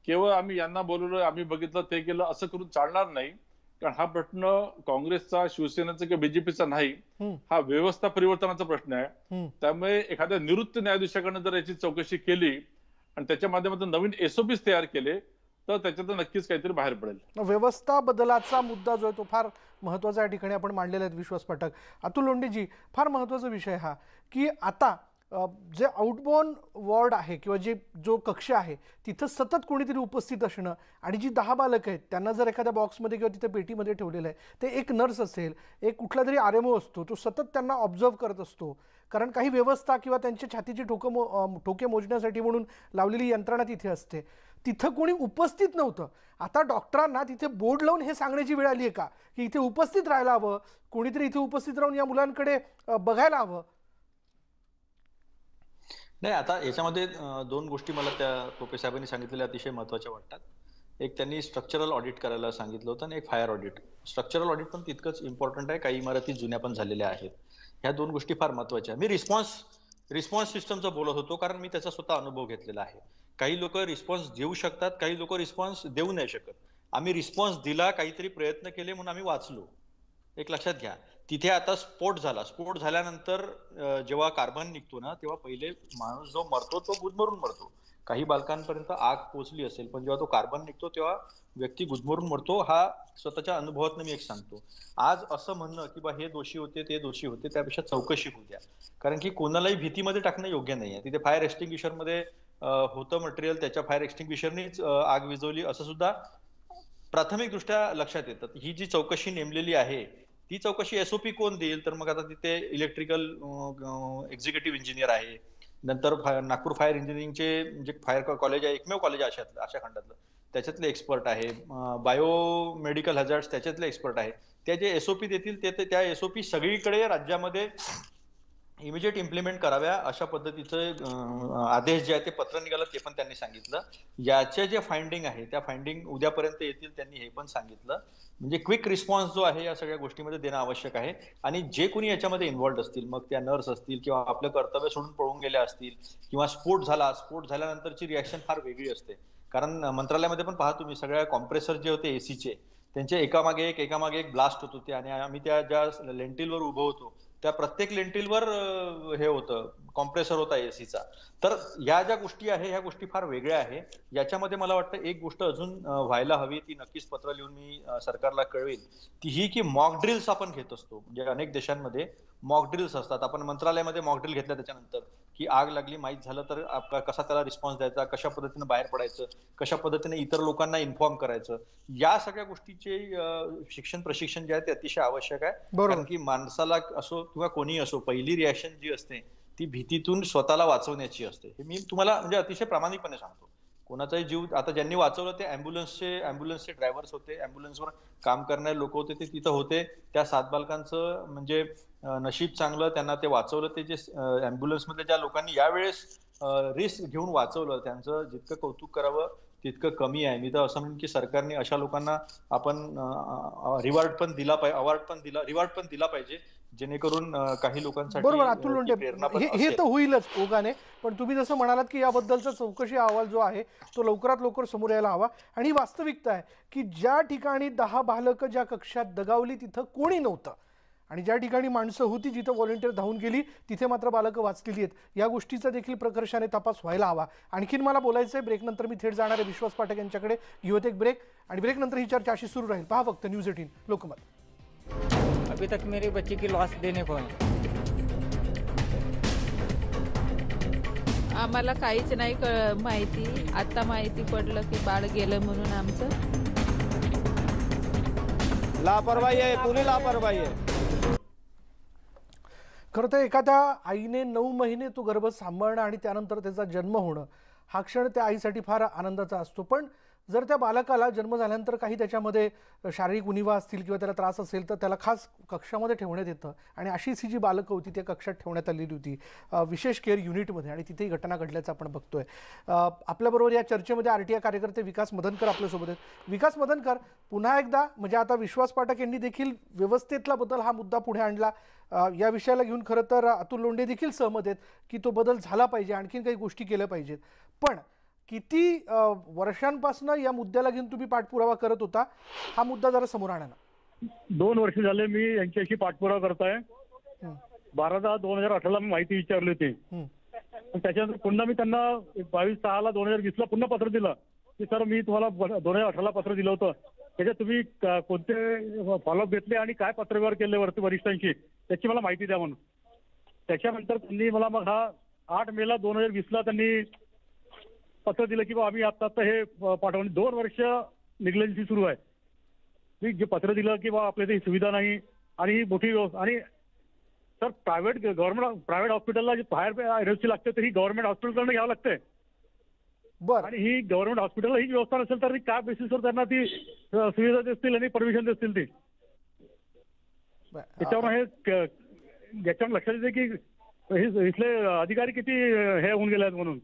केवळ आम्ही यांना बोलवलं, आम्ही बघितलं, ते केलं असं करून चालणार नाही. कारण हा प्रश्न काँग्रेसचा, शिवसेनेचा किंवा बीजेपीचा नाही, हा व्यवस्था परिवर्तनाचा प्रश्न आहे. त्यामुळे एखाद्या निवृत्त न्यायाधीशाकडनं जर याची चौकशी केली आणि त्याच्या माध्यमातून नवीन एसओपीस तयार केले तर त्याच्यात नक्कीच काहीतरी बाहेर पडेल. व्यवस्था बदलाचा मुद्दा जो आहे तो फार महत्वाचा या ठिकाणी आपण मांडलेला आहे. विश्वास पाठक. अतुल लोंढेजी, फार महत्वाचा विषय हा की आता जे आउटबॉर्न वॉर्ड आहे किंवा जो कक्ष आहे तिथं सतत कोणीतरी उपस्थित असणं आणि जी 10 बालक आहेत त्यांना जर एखाद्या बॉक्समध्ये किंवा तिथे पेटीमध्ये ठेवलेलं आहे, ते एक नर्स असेल, एक कुठला तरी आरएमओ असतो, तो सतत त्यांना ऑब्झर्व करत असतो. कारण काही व्यवस्था किंवा त्यांच्या छातीची ठोके मोजण्यासाठी म्हणून लावलेली यंत्रणा तिथे असते. तिथं कोणी उपस्थित नव्हतं. आता डॉक्टरांना तिथे बोर्ड लावून हे सांगण्याची वेळ आली आहे का की इथे उपस्थित राहायला हवं, कोणीतरी इथे उपस्थित राहून या मुलांकडे बघायला हवं? नाही, आता याच्यामध्ये 2 गोष्टी मला त्या टोपे साहेबांनी सांगितलेल्या अतिशय महत्वाच्या वाटतात. एक त्यांनी स्ट्रक्चरल ऑडिट करायला सांगितलं होतं आणि एक फायर ऑडिट. स्ट्रक्चरल ऑडिट पण तितकंच इम्पॉर्टंट आहे. काही इमारती जुन्या पण झालेल्या आहेत. ह्या 2 गोष्टी फार महत्वाच्या. मी रिस्पॉन्स सिस्टमचा बोलत होतो कारण मी त्याचा स्वतः अनुभव घेतलेला आहे. काही लोक रिस्पॉन्स देऊ शकतात, काही लोक रिस्पॉन्स देऊ नाही शकत. आम्ही रिस्पॉन्स दिला, काहीतरी प्रयत्न केले म्हणून आम्ही वाचलो. एक लक्षात घ्या. तिथे आता स्फोट झाल्यानंतर जेव्हा कार्बन निघतो ना, तेव्हा पहिले माणूस जो मरतो तो गुदमरून मरतो. काही बालकांपर्यंत आग पोहोचली असेल, पण जेव्हा तो कार्बन निघतो तेव्हा व्यक्ती गुदमरून मरतो. हा स्वतःच्या अनुभवातून मी एक सांगतो. आज असं म्हणणं की बा हे दोषी होते ते दोषी होते, त्यापेक्षा चौकशी होऊ द्या. कारण की कोणालाही भीतीमध्ये टाकणं योग्य नाहीये. तिथे फायर एक्सटिंग्विशर मध्ये होतं मटेरियल, त्याच्या फायर एक्सटिंग्विशरनीच आग विझवली असं सुद्धा प्राथमिकदृष्ट्या लक्षात येतं. ही जी चौकशी नेमलेली आहे ती चौकशी एसओपी कोण देईल? तर मग आता तिथे इलेक्ट्रिकल एक्झिक्युटिव्ह इंजिनियर आहे, नंतर नागपूर फायर इंजिनिअरिंगचे जे फायर कॉलेज आहे, एकमेव कॉलेज आहे अशा खंडातलं, त्याच्यातले एक्सपर्ट आहे. बायो मेडिकल हजार्ड्स त्याच्यातले एक्सपर्ट आहे. त्या जे एसओपी देतील ते त्या एसओपी सगळीकडे राज्यामध्ये इमिजिएट इम्प्लिमेंट कराव्या अशा पद्धतीचं आदेश जे आहे ते पत्र निघालं, ते पण त्यांनी सांगितलं. याचे जे फाइंडिंग आहे त्या फाइंडिंग उद्यापर्यंत येतील, त्यांनी हे पण सांगितलं. म्हणजे क्विक रिस्पॉन्स जो आहे या सगळ्या गोष्टीमध्ये देणं आवश्यक आहे. आणि जे कोणी याच्यामध्ये इन्व्हॉल्ड असतील, मग त्या नर्स असतील किंवा आपलं कर्तव्य सोडून पळून गेल्या असतील किंवा स्फोट झाल्यानंतरची रिॲक्शन फार वेगळी असते. कारण मंत्रालयामध्ये पण पहा तुम्ही, सगळ्या कॉम्प्रेसर जे होते एसीचे, त्यांचे एकामागे एक ब्लास्ट होत होते. आणि आम्ही त्या ज्या लेंटिलवर उभं होतो त्या प्रत्येक लेंटिलवर हे होतं, कॉम्प्रेसर होता एसीचा. तर या ज्या गोष्टी आहे ह्या गोष्टी फार वेगळ्या आहे. याच्यामध्ये मला वाटतं एक गोष्ट अजून व्हायला हवी, ती नक्कीच पत्र लिहून मी सरकारला कळवेल, ती ही की मॉक ड्रिल्स आपण घेत असतो. म्हणजे अनेक देशांमध्ये मॉक ड्रिल्स असतात. आपण मंत्रालयामध्ये मॉक ड्रिल घेतल्या त्याच्यानंतर की आग लागली, माहीत झालं तर कसा त्याला रिस्पॉन्स द्यायचा, कशा पद्धतीने बाहेर पडायचं, कशा पद्धतीने इतर लोकांना इन्फॉर्म करायचं, या सगळ्या गोष्टीचे प्रशिक्षण जे आहे ते अतिशय आवश्यक आहे. कारण की माणसाला असो किंवा कोणीही असो, पहिली रिॲक्शन जी असते ती भीतीतून स्वतःला वाचवण्याची असते. हे मी तुम्हाला म्हणजे अतिशय प्रामाणिकपणे सांगतो. कोणाचाही जीव आता ज्यांनी वाचवलं ते अँब्युलन्सचे ड्रायव्हर्स होते, अँब्युलन्सवर काम करणारे लोक होते, ते तिथं होते. त्या 7 बालकांचं म्हणजे नशीब चांगलं, त्यांना ते वाचवलं. ते जे अँब्युलन्स मधल्या ज्या लोकांनी यावेळेस रिस्क घेऊन वाचवलं, त्यांचं जितकं कौतुक करावं तितकं कमी आहे. मी तर असं म्हणेन की सरकारने अशा लोकांना आपण रिवॉर्ड पण दिला पाहिजे, जेणेकरून काही लोकांसाठी बरोबर अतुल लोंढे, हे तर होईलच ओघाने. पण तुम्ही जसं म्हणालात की याबद्दलचा चौकशी अहवाल जो आहे तो लवकरात लवकर समोर यायला हवा. आणि ही वास्तविकता आहे की ज्या ठिकाणी 10 बालकं ज्या कक्षात दगावली तिथं कोणी नव्हतं, आणि ज्या ठिकाणी माणसं होती जिथं व्हॉलंटियर धावून गेली तिथे मात्र बालकं वाचलेली आहेत. या गोष्टीचा देखील प्रकर्षाने तपास व्हायला हवा. आणखीन मला बोलायचं आहे, ब्रेकनंतर मी थेट जाणार आहे विश्वास पाठक यांच्याकडे. घेऊयात एक ब्रेक आणि ब्रेकनंतर ही चर्चा अशी सुरू राहील. पहा फक्त न्यूज 18 लोकमत. अभी तक मेरे बच्चे की लॉस देने को है. आम्हाला काहीच नाही माहिती. आता माहिती पडलं की बाळ गेलं म्हणून. आमचं लापरवाही आहे, पुरी लापरवाही आहे. खरं तर एखाद्या आईने 9 महिने तो गर्भ सांभाळणं आणि त्यानंतर त्याचा जन्म होणं हा क्षण त्या आईसाठी फार आनंदाचा असतो. पण जर त्या बालकाला जन्म झाल्यानंतर काही त्याच्यामध्ये शारीरिक उणिवा असतील किंवा त्याला त्रास असेल तर त्याला खास कक्षामध्ये ठेवण्यात येतं. आणि अशीच ही जी बालकं होती त्या कक्षात ठेवण्यात आलेली होती विशेष केअर युनिटमध्ये, आणि तिथेही घटना घडल्याचं आपण बघतोय. आपल्याबरोबर या चर्चेमध्ये RTI कार्यकर्ते विकास मदनकर आपल्यासोबत आहेत. विकास मदनकर, पुन्हा एकदा म्हणजे आता विश्वास पाठक यांनी देखील व्यवस्थेतला बदल हा मुद्दा पुढे आणला. या विषयाला घेऊन खरं तर अतुल लोंढे देखील सहमत आहेत की तो बदल झाला पाहिजे, आणखीन काही गोष्टी केल्या पाहिजेत. पण किती वर्षांपासून या मुद्द्याला घेऊन तुम्ही पाठपुरावा करत होता, हा मुद्दा जरा समोर आणा ना. 2 वर्ष झाले मी यांच्याशी पाठपुरावा करताय. 12/10/2018 मी माहिती विचारली होती. त्याच्यानंतर पुन्हा मी त्यांना 22/6/2020 पुन्हा पत्र दिलं की सर मी तुम्हाला 2018 पत्र दिलं होतं, त्याच्यात तुम्ही कोणते फॉलोअप घेतले आणि काय पत्रव्यवहार केले वरिष्ठांशी त्याची मला माहिती द्या म्हणून. त्याच्यानंतर त्यांनी मला मग हा 8 मे 2020 त्यांनी पत्र दिलं की आम्ही आता हे पाठवणे. 2 वर्ष निग्लेन्सी सुरू आहे. मी जे पत्र दिलं की आपल्या इथे सुविधा नाही आणि ही मोठी व्यवस्था. आणि सर प्रायव्हेट हॉस्पिटलला जी फायर एनओसी लागते तर ही गव्हर्नमेंट हॉस्पिटलकडनं घ्यावं लागते. बरं, आणि ही गव्हर्नमेंट हॉस्पिटलला ही व्यवस्था नसेल तर काय बेसिसवर त्यांना ती सुविधा देतील आणि परमिशन देतील ती. त्याच्यावर हे याच्यावर लक्षात येते की इथले अधिकारी किती हे होऊन गेले आहेत म्हणून.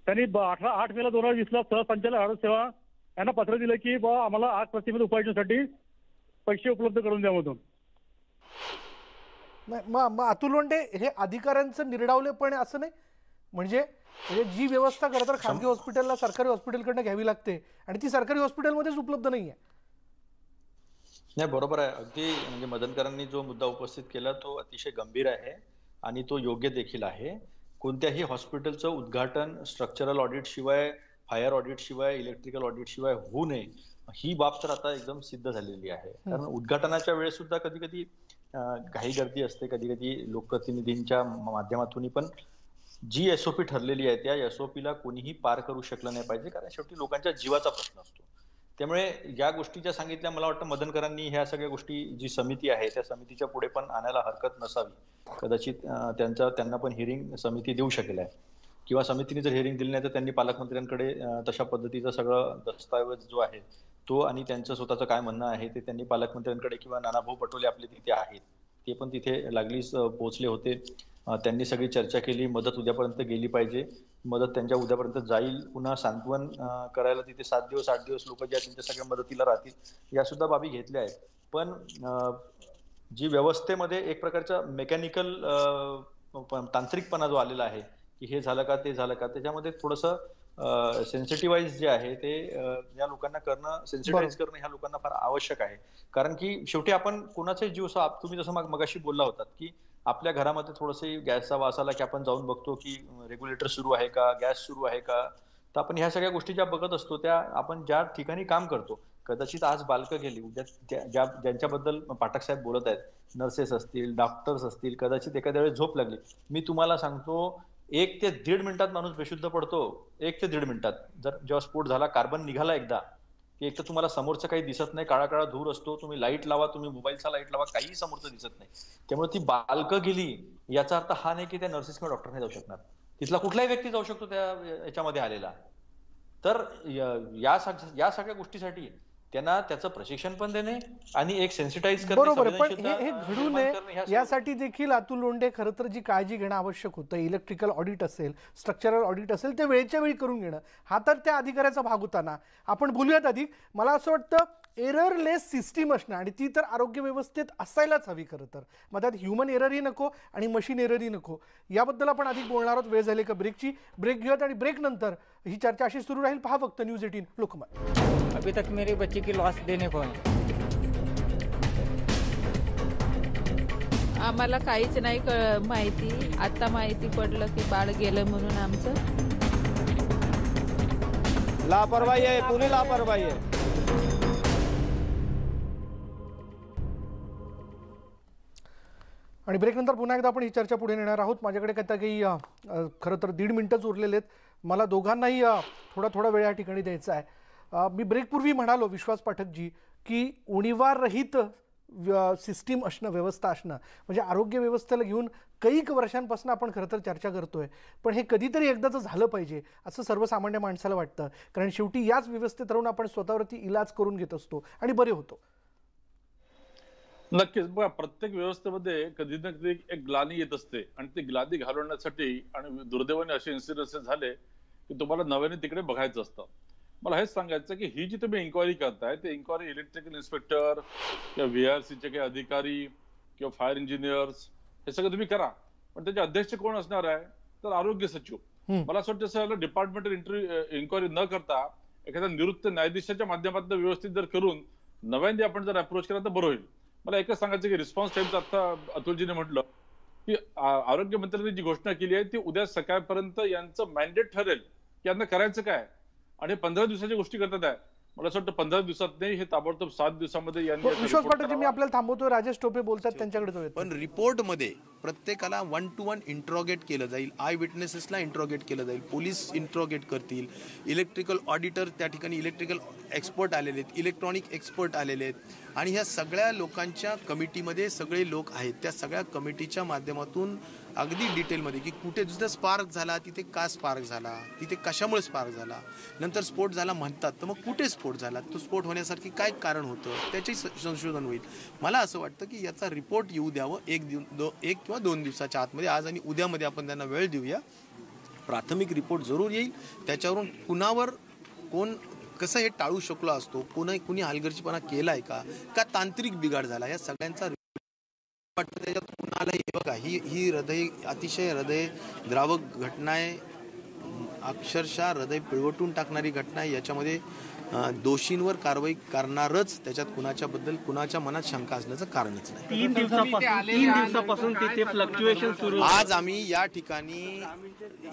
त्यांनी 8 मे 2020 सहसंचालक आरोग्य सेवा यांना पत्र दिलं की आम्हाला आग प्रतिबंध उपाययोजनेसाठी पैसे उपलब्ध करून द्या मधून. मग अतुल लोंढे, हे अधिकाऱ्यांचं निर्डावलेपण असं नाही म्हणजे जी व्यवस्था खरं तर खासगी हॉस्पिटलला सरकारी हॉस्पिटलकडनं घ्यावी लागते आणि ती सरकारी हॉस्पिटलमध्येच उपलब्ध नाहीये. नाही, बरोबर आहे. अगदी म्हणजे मदनकरांनी जो मुद्दा उपस्थित केला तो अतिशय गंभीर आहे आणि तो योग्य देखील आहे. कोणत्याही हॉस्पिटलचं उद्घाटन स्ट्रक्चरल ऑडिट शिवाय, फायर ऑडिट शिवाय, इलेक्ट्रिकल ऑडिट शिवाय होऊ नये, ही बाब तर आता एकदम सिद्ध झालेली आहे. कारण उद्घाटनाच्या वेळेस सुद्धा कधी-कधी घाई गर्दी असते, कधी-कधी लोकप्रतिनिधींच्या माध्यमातून पण जी एसओपी ठरलेली आहे त्या एसओपीला कोणीही पार करू शकलं नाही पाहिजे, कारण शेवटी लोकांच्या जीवाचा प्रश्न असतो. त्यामुळे या गोष्टी ज्या सांगितल्या, मला वाटतं मदनकरांनी ह्या सगळ्या गोष्टी जी समिती आहे त्या समितीच्या पुढे पण आणायला हरकत नसावी. कदाचित त्यांना पण हिअरिंग समिती देऊ शकेल आहे, किंवा समितीने जर हिअरिंग दिली नाही तर त्यांनी पालकमंत्र्यांकडे तशा पद्धतीचा सगळं दस्तावेज जो आहे तो आणि त्यांचं स्वतःचं काय म्हणणं आहे ते त्यांनी पालकमंत्र्यांकडे, किंवा नानाभाऊ पटोले आपले तिथे आहेत ते पण तिथे लागलीच पोहोचले होते. त्यांनी सगळी चर्चा केली. मदत उद्यापर्यंत गेली पाहिजे, मदत त्यांच्या उद्यापर्यंत जाईल. पुन्हा सांत्वन करायला तिथे 7 दिवस 8 दिवस लोक ज्या त्यांच्या सगळ्या मदतीला राहतील, या सुद्धा बाबी घेतल्या आहेत. पण जी व्यवस्थेमध्ये एक प्रकारचा मेकॅनिकल तांत्रिकपणा जो आलेला आहे की हे झालं का ते झालं का, त्याच्यामध्ये थोडंसं सेन्सिटिव्हाइज जे आहे ते या लोकांना करणं, सेन्सिटाईज करणं ह्या लोकांना फार आवश्यक आहे. कारण की शेवटी आपण कोणाचाही जीव, तुम्ही जसं मगाशी बोलला होतात की आपल्या घरामध्ये थोडंसं गॅसचा वास आला की आपण जाऊन बघतो की रेग्युलेटर सुरू आहे का, गॅस सुरू आहे का. तर आपण ह्या सगळ्या गोष्टी ज्या बघत असतो त्या आपण ज्या ठिकाणी काम करतो, कदाचित आज बालकं गेली, उद्या ज्यांच्याबद्दल पाठक साहेब बोलत आहेत, नर्सेस असतील, डॉक्टर्स असतील, कदाचित एखाद्या वेळेस झोप लागली. मी तुम्हाला सांगतो 1 ते 1.5 मिनिटात माणूस बेशुद्ध पडतो. 1 ते 1.5 मिनिटात जर जेव्हा स्फोट झाला, कार्बन निघाला एकदा की एक तर तुम्हाला समोरचं काही दिसत नाही, काळा काळा धूर असतो. तुम्ही लाईट लावा, तुम्ही मोबाईलचा लाईट लावा, काहीही समोरचं दिसत नाही. त्यामुळे ती बालकं गेली याचा अर्थ हा नाही की त्या नर्सेस किंवा डॉक्टर नाही जाऊ शकणार. तिथला कुठलाही व्यक्ती जाऊ शकतो त्या याच्यामध्ये आलेला. तर या सगळ्या गोष्टीसाठी त्यांना त्याचं प्रशिक्षण पण देणे आणि एक सेन्सिटाईज करणे, बरोबर. पण हे घडू नये यासाठी देखील अतुल लोंढे खरं तर जी काळजी घेणं आवश्यक होतं, इलेक्ट्रिकल ऑडिट असेल, स्ट्रक्चरल ऑडिट असेल, ते वेळच्या वेळी करून घेणं हा तर त्या अधिकाऱ्याचा भाग होता ना. आपण बोलूयात अधिक. मला असं वाटतं एररलेस सिस्टीम असणं आणि ती तर आरोग्य व्यवस्थेत असायलाच हवी खरं तर. मग त्यात ह्युमन एररही नको आणि मशीन एररही नको. याबद्दल आपण अधिक बोलणार आहोत. वेळ झाली का ब्रेकची. ब्रेक घेऊयात आणि ब्रेक नंतर ही चर्चा अशी सुरू राहील. पहा फक्त न्यूज 18 लोकमत. अभी तक मेरी बच्ची की लॉस देने को है. आम्हाला काहीच नाही माहिती. आता माहिती पडलं की बाळ गेलं म्हणून आमचं. लापरवाही आहे, पुरी लापरवाही आहे. आणि ब्रेक नंतर पुन्हा एकदा आपण ही चर्चा पुढे नेणार आहोत. माझ्याकडे काही खरं तर 1.5 मिनिटच उरलेले आहेत. मला दोघांनाही थोडा वेळ या ठिकाणी द्यायचा आहे. मी ब्रेकपूर्वी म्हणालो विश्वास पाठकजी की उणीवारहित सिस्टीम असणं, व्यवस्था असणं, म्हणजे आरोग्य व्यवस्थेला घेऊन कैक वर्षांपासून आपण खरं तर चर्चा करतोय. पण हे कधीतरी एकदाचं झालं पाहिजे असं सर्वसामान्य माणसाला वाटतं. कारण शेवटी याच व्यवस्थेत राहून आपण स्वतःवरती इलाज करून घेत असतो आणि बरे होतो. नक्कीच. बघा, प्रत्येक व्यवस्थेमध्ये कधी ना कधी एक ग्लानी येत असते आणि ती ग्लानी घालवण्यासाठी, आणि दुर्दैवाने असे इन्सिडेंट झाले की तुम्हाला नव्याने तिकडे बघायचं असतं. मला हेच सांगायचं की ही जी तुम्ही इन्क्वायरी करताय ते इन्क्वायरी इलेक्ट्रिकल इन्स्पेक्टर किंवा व्हीआरसीचे काही अधिकारी किंवा फायर इंजिनियर्स हे सगळं तुम्ही करा, पण त्याचे अध्यक्ष कोण असणार आहे तर आरोग्य सचिव. मला असं वाटतं सगळं डिपार्टमेंटल इन्क्वायरी न करता एखाद्या निवृत्त न्यायाधीशाच्या माध्यमातून व्यवस्थित जर करून नव्याने आपण जर अप्रोच केला तर बरं होईल. मला एकच सांगायचं की रिस्पॉन्स टाइमचं आता अतुलजीने म्हटलं की आरोग्य मंत्र्यांनी जी घोषणा केली आहे ती उद्या सकाळपर्यंत यांचं मॅन्डेट ठरेल की यांना करायचं काय. आणि 15 दिवसाच्या गोष्टी करतात आहे. मला असं वाटतं 15 दिवसात नाही, हे ताबडतोब 7 दिवसामध्ये विश्वास पाठकजी मी आपल्याला थांबवतोय. राजेश टोपे बोलतात, त्यांच्याकडे जाऊयात. पण रिपोर्टमध्ये प्रत्येकाला 1 to 1 इंट्रोगेट केलं जाईल, आय विटनेसेसला इंट्रोगेट केलं जाईल, पोलीस इंट्रोगेट करतील, इलेक्ट्रिकल ऑडिटर त्या ठिकाणी इलेक्ट्रिकल एक्सपर्ट आलेले आहेत, इलेक्ट्रॉनिक एक्सपर्ट आलेले आहेत आणि ह्या सगळ्या लोकांच्या कमिटीमध्ये सगळे लोक आहेत. त्या सगळ्या कमिटीच्या माध्यमातून अगदी डिटेलमध्ये की कुठे जिथं स्पार्क झाला तिथे का स्पार्क झाला, तिथे कशामुळे स्पार्क झाला, नंतर स्फोट झाला म्हणतात तर मग कुठे स्फोट झाला, तो स्फोट होण्यासारखी काय कारण होतं त्याचे संशोधन होईल. मला असं वाटतं की याचा रिपोर्ट येऊ द्यावं 1 किंवा 2 दिवसाच्या आतमध्ये. आज आणि उद्यामध्ये आपण त्यांना वेळ देऊया. प्राथमिक रिपोर्ट जरूर येईल, त्याच्यावरून कुणावर कोण कसं हे टाळू शकलो असतो, कुणी हलगर्जीपणा केलाय का तांत्रिक बिघाड झाला, या सगळ्यांचा त्याच्यात कुणाला हे बघा ही हृदय अतिशय हृदय द्रावक घटना आहे, अक्षरशः हृदय पिळवटून टाकणारी घटना आहे. याच्यामध्ये दोषींवर कारवाई करणारच, त्याच्यात कुणाच्या मनात शंका असण्याचं कारणच नाही. 3 दिवसापासून तिथे फ्लक्च्युएशन सुरू. आज आम्ही या ठिकाणी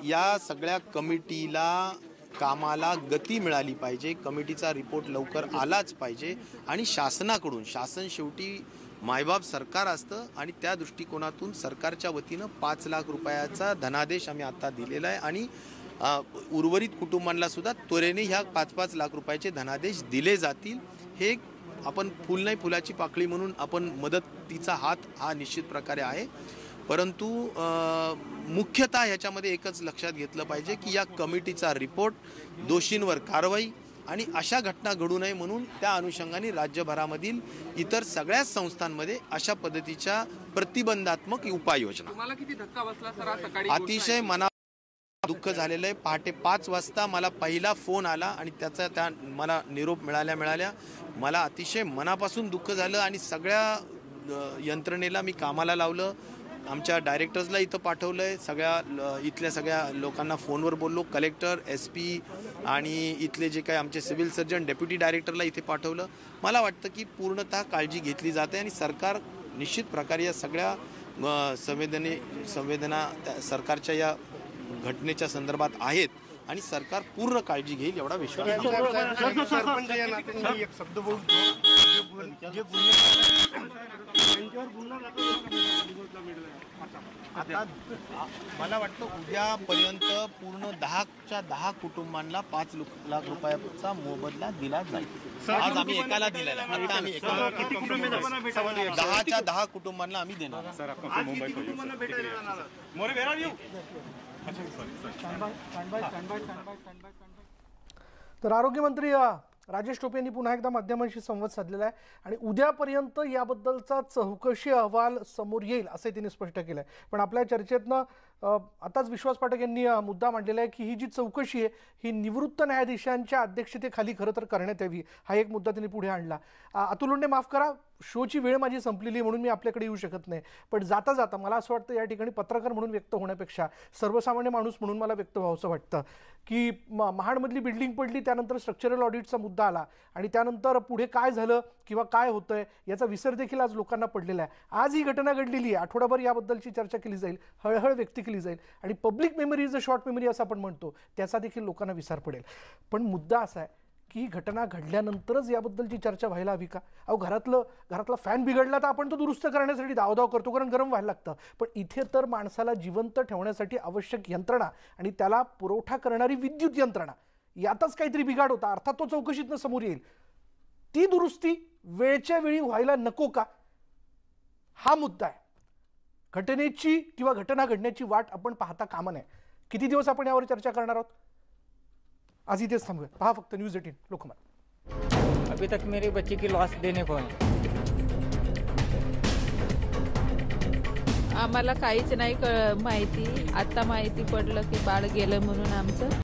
या सगळ्या कमिटीला कामाला गती मिळाली पाहिजे, कमिटीचा रिपोर्ट लवकर आलाच पाहिजे आणि शासनाकडून, शासन शेवटी मायबाप सरकार असतं आणि त्या दृष्टिकोनातून सरकारच्या वतीनं 5 लाख रुपयाचा धनादेश आम्ही आता दिलेला आहे आणि उर्वरित कुटुंबांना सुद्धा त्वरेने ह्या 5-5 लाख रुपयाचे धनादेश दिले जातील. हे आपण फुल नाही फुलाची पाकळी म्हणून आपण मदतीचा हात हा निश्चित प्रकारे आहे, परंतु मुख्यतः ह्याच्यामध्ये एकच लक्षात घेतलं पाहिजे की या कमिटीचा रिपोर्ट, दोषींवर कारवाई आणि अशा घटना घडू नये म्हणून त्या अनुषंगाने राज्यभरामधील इतर सगळ्याच संस्थांमध्ये अशा पद्धतीच्या प्रतिबंधात्मक उपाययोजना. तुम्हाला किती धक्का बसला सर आज सकाळी? अतिशय मना दुःख झालेलं आहे. पहाटे 5 वाजता मला पहिला फोन आला आणि त्या मला निरोप मिळाल्या मला अतिशय मनापासून दुःख झालं आणि सगळ्या यंत्रणेला मी कामाला लावलं. आमच्या डायरेक्टर्सला इथं पाठवलं आहे, इथल्या सगळ्या लोकांना फोनवर बोललो, कलेक्टर, SP आणि इथले जे काही आमचे सिव्हिल सर्जन, डेप्युटी डायरेक्टरला इथे पाठवलं. मला वाटतं की पूर्णतः काळजी घेतली जाते आणि सरकार निश्चित प्रकारे या सगळ्या संवेदना सरकारच्या या घटनेच्या संदर्भात आहेत आणि सरकार पूर्ण काळजी घेईल एवढा विश्वास आहे. आता मला वाटतं उद्यापर्यंत पूर्ण 10च्या 10 कुटुंबांना 5 लाख रुपयाचा मोबदला दिला जाईल. आज आम्ही एकाला दिलेला आहे. आता आम्ही 10च्या 10 कुटुंबांना आम्ही देणार. तर आरोग्यमंत्री राजेश टोपे यांनी पुन्हा एकदा माध्यमांशी संवाद साधलेला आहे आणि उद्यापर्यंत याबद्दलचा चौकशी अहवाल समोर येईल असे त्यांनी स्पष्ट केलं आहे. पण आपल्या चर्चेतनं आताच विश्वास पाठक यांनी मुद्दा मांडलेला आहे की ही जी चौकशी आहे ही निवृत्त न्यायाधीशांच्या अध्यक्षतेखाली खरं तर करण्यात यावी, हा एक मुद्दा त्यांनी पुढे आणला. अतुल लोंढे, माफ करा, शोची वेळ माझी संपलेली म्हणून मी आपल्याकडे येऊ शकत नाही, पण जाता जाता मला असं वाटतं या ठिकाणी पत्रकार म्हणून व्यक्त होण्यापेक्षा सर्वसामान्य माणूस म्हणून मला व्यक्त व्हावंसं वाटतं की महाडमधली बिल्डिंग पडली, त्यानंतर स्ट्रक्चरल ऑडिटचा मुद्दा आला आणि त्यानंतर पुढे काय झालं किंवा काय होतंय याचा विसर देखील आज लोकांना पडलेला आहे. आज ही घटना घडलेली आहे, आठवडाभर याबद्दलची चर्चा केली जाईल, हळहळ व्यक्त केली जाईल आणि public memory is a short memory असं आपण म्हणतो, त्याचा देखील लोकांना विसर पडेल. पण मुद्दा असा आहे की घटना घडल्यानंतरच याबद्दलची चर्चा व्हायला हवी का? घरातला फॅन बिघडला तर आपण तो दुरुस्त करण्यासाठी धावधाव करतो कारण गरम व्हायला लागतं, पण इथे तर माणसाला जिवंत ठेवण्यासाठी आवश्यक यंत्रणा आणि त्याला पुरवठा करणारी विद्युत यंत्रणा यातच काहीतरी बिघाड होता, अर्थात तो चौकशीतनं समोर येईल. ती दुरुस्ती वेळच्या वेळी व्हायला नको का? हा मुद्दा आहे. घटनेची किंवा घटना घडण्याची वाट आपण पाहता कामा नये. किती दिवस आपण यावर चर्चा करणार आहोत? आज इथेच थांबूया. पहा फक्त न्यूज 18 लोकमत. अभी तक मेरे बच्चे की लॉस देने को है. आम्हाला काहीच नाही माहिती. आता माहिती पडलं की बाळ गेलं म्हणून आमचं.